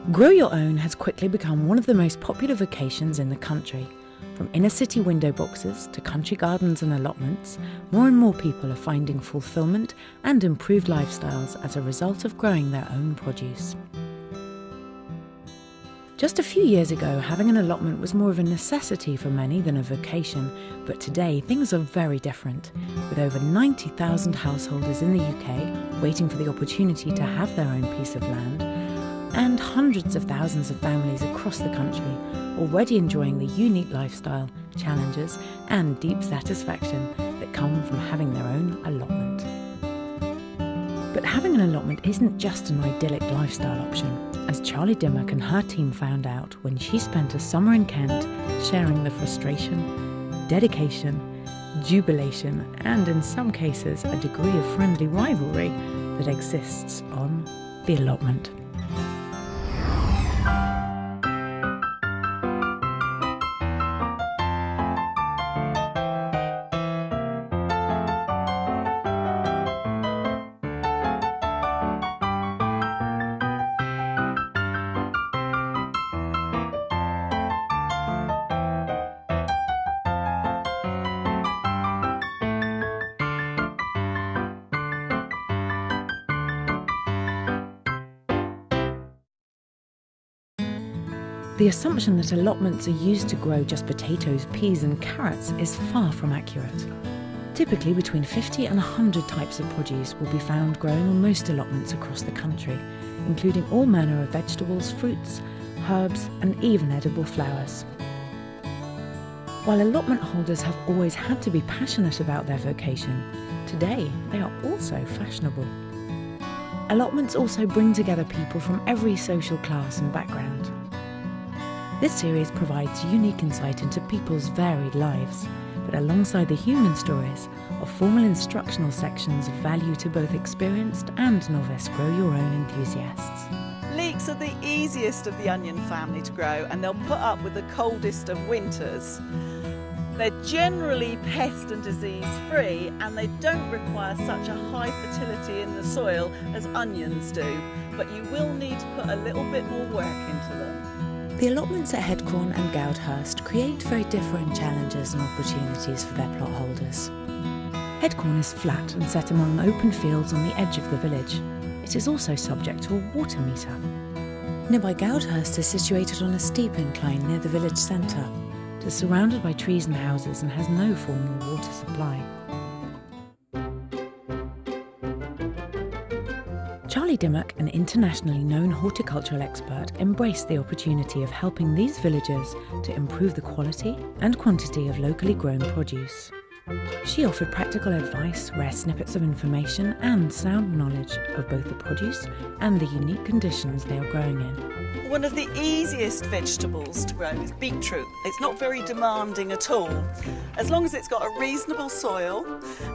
Grow Your Own has quickly become one of the most popular vocations in the country. From inner city window boxes to country gardens and allotments, more and more people are finding fulfilment and improved lifestyles as a result of growing their own produce. Just a few years ago, having an allotment was more of a necessity for many than a vocation, but today things are very different, with over 90,000 householders in the UK waiting for the opportunity to have their own piece of land, and hundreds of thousands of families across the country already enjoying the unique lifestyle, challenges and deep satisfaction that come from having their own allotment. But having an allotment isn't just an idyllic lifestyle option, as Charlie Dimmock and her team found out when she spent a summer in Kent sharing the frustration, dedication, jubilation and in some cases a degree of friendly rivalry that exists on the allotment. The assumption that allotments are used to grow just potatoes, peas and carrots is far from accurate. Typically between 50 and 100 types of produce will be found growing on most allotments across the country, including all manner of vegetables, fruits, herbs and even edible flowers. While allotment holders have always had to be passionate about their vocation, today they are also fashionable. Allotments also bring together people from every social class and background. This series provides unique insight into people's varied lives, but alongside the human stories are formal instructional sections of value to both experienced and novice Grow Your Own enthusiasts. Leeks are the easiest of the onion family to grow and they'll put up with the coldest of winters. They're generally pest and disease free and they don't require such a high fertility in the soil as onions do, but you will need to put a little bit more work into them. The allotments at Headcorn and Goudhurst create very different challenges and opportunities for their plot holders. Headcorn is flat and set among open fields on the edge of the village. It is also subject to a water meter. Nearby Goudhurst is situated on a steep incline near the village centre. It is surrounded by trees and houses and has no formal water supply. Charlie Dimmock, an internationally known horticultural expert, embraced the opportunity of helping these villagers to improve the quality and quantity of locally grown produce. She offered practical advice, rare snippets of information and sound knowledge of both the produce and the unique conditions they are growing in. One of the easiest vegetables to grow is beetroot. It's not very demanding at all. As long as it's got a reasonable soil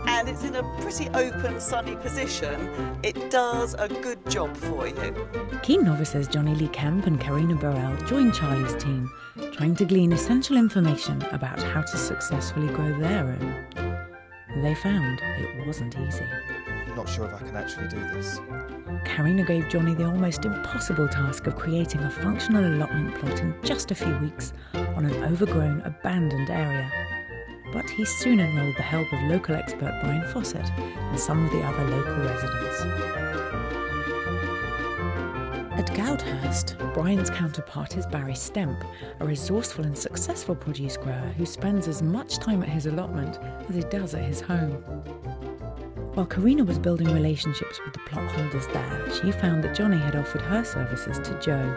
and it's in a pretty open, sunny position, it does a good job for you. Keen novices Jonny Kemp and Carina Birrell joined Charlie's team, trying to glean essential information about how to successfully grow their own. They found it wasn't easy. Not sure if I can actually do this. Carina gave Jonny the almost impossible task of creating a functional allotment plot in just a few weeks on an overgrown, abandoned area. But he soon enrolled the help of local expert Brian Fawcett and some of the other local residents. At Goudhurst, Brian's counterpart is Barry Stemp, a resourceful and successful produce grower who spends as much time at his allotment as he does at his home. While Carina was building relationships with the plot holders there, she found that Jonny had offered her services to Joe,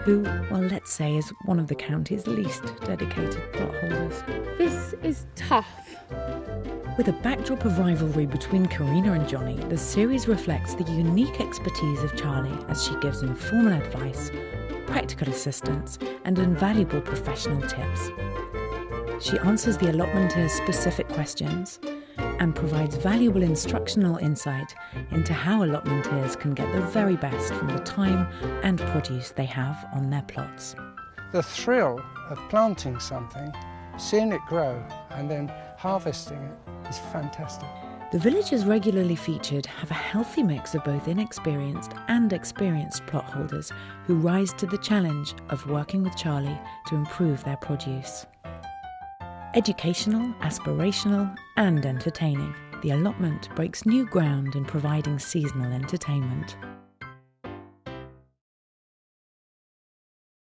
who, well, let's say, is one of the county's least dedicated plot holders. This is tough. With a backdrop of rivalry between Carina and Jonny, the series reflects the unique expertise of Charlie as she gives informal advice, practical assistance and invaluable professional tips. She answers the allotmenteers' specific questions and provides valuable instructional insight into how allotmenteers can get the very best from the time and produce they have on their plots. The thrill of planting something, seeing it grow and then harvesting it is fantastic. The villagers regularly featured have a healthy mix of both inexperienced and experienced plot holders who rise to the challenge of working with Charlie to improve their produce. Educational, aspirational and entertaining, the allotment breaks new ground in providing seasonal entertainment.